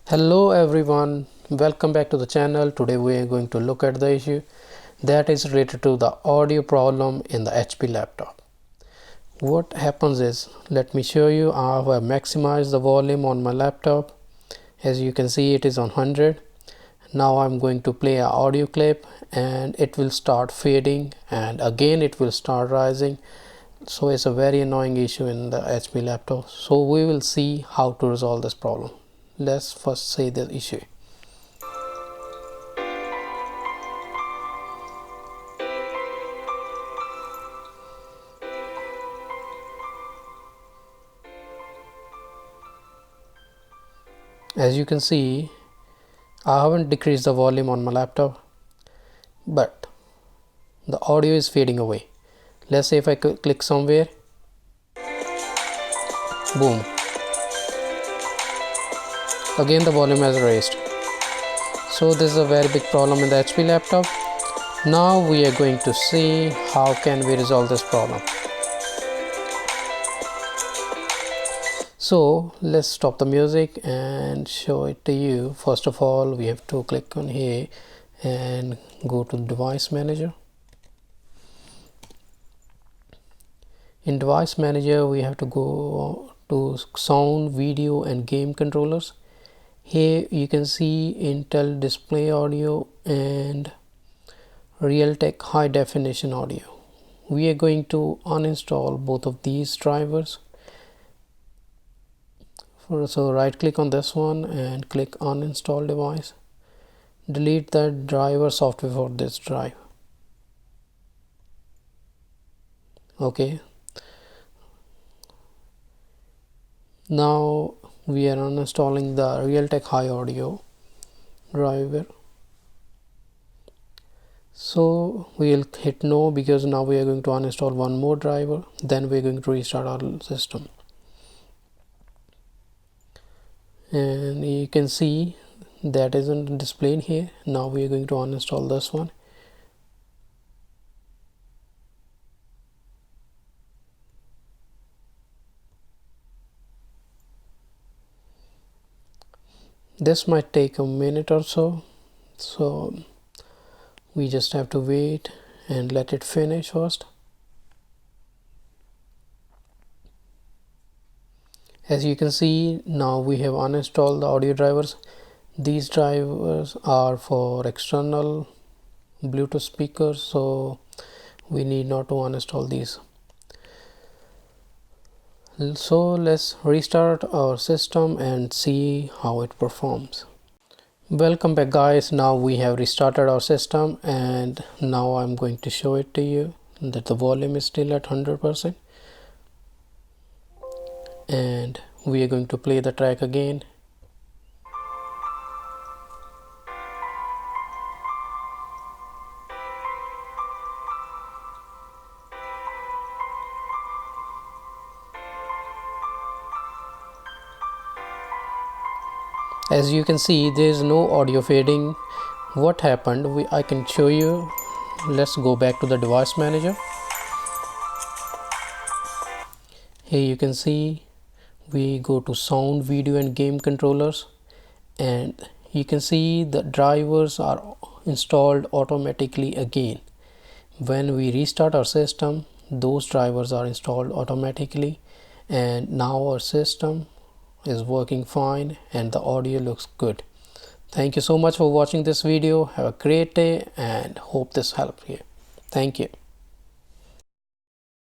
Hello everyone, welcome back to the channel. Today we are going to look at the issue that is related to the audio problem in the HP laptop. What happens is, let me show you how I maximize the volume on my laptop. As you can see, it is on 100. Now I'm going to play an audio clip and it will start fading and again it will start rising. So it's a very annoying issue in the HP laptop. So we will see how to resolve this problem. Let's first say the issue. As you can see, I haven't decreased the volume on my laptop, but the audio is fading away. Let's say if I click somewhere, boom, again the volume has raised. So this is a very big problem in the HP laptop. Now we are going to see how can we resolve this problem. So let's stop the music and show it to you. First of all, we have to click on here and go to device manager. In device manager, we have to go to sound, video and game controllers. Here you can see Intel display audio and Realtek high definition audio. We are going to uninstall both of these drivers. So right click on this one and click uninstall device. Delete the driver software for this drive. Okay. Now we are uninstalling the Realtek high audio driver. So we will hit no because now we are going to uninstall one more driver. Then we are going to restart our system. And you can see that isn't displayed here. Now we are going to uninstall this one. This might take a minute or so, so we just have to wait and let it finish first. As you can see, now we have uninstalled the audio drivers. These drivers are for external Bluetooth speakers, so we need not to uninstall these. So let's restart our system and see how it performs. Welcome back guys. Now we have restarted our system and now I'm going to show it to you that the volume is still at 100%. And we are going to play the track again. As you can see, there is no audio fading. What happened? I can show you. Let's go back to the device manager. Here you can see we go to sound, video and game controllers, and you can see the drivers are installed automatically again. When we restart our system, those drivers are installed automatically, and now our system is working fine and the audio looks good. Thank you so much for watching this video. Have a great day and hope this helped you. Thank you.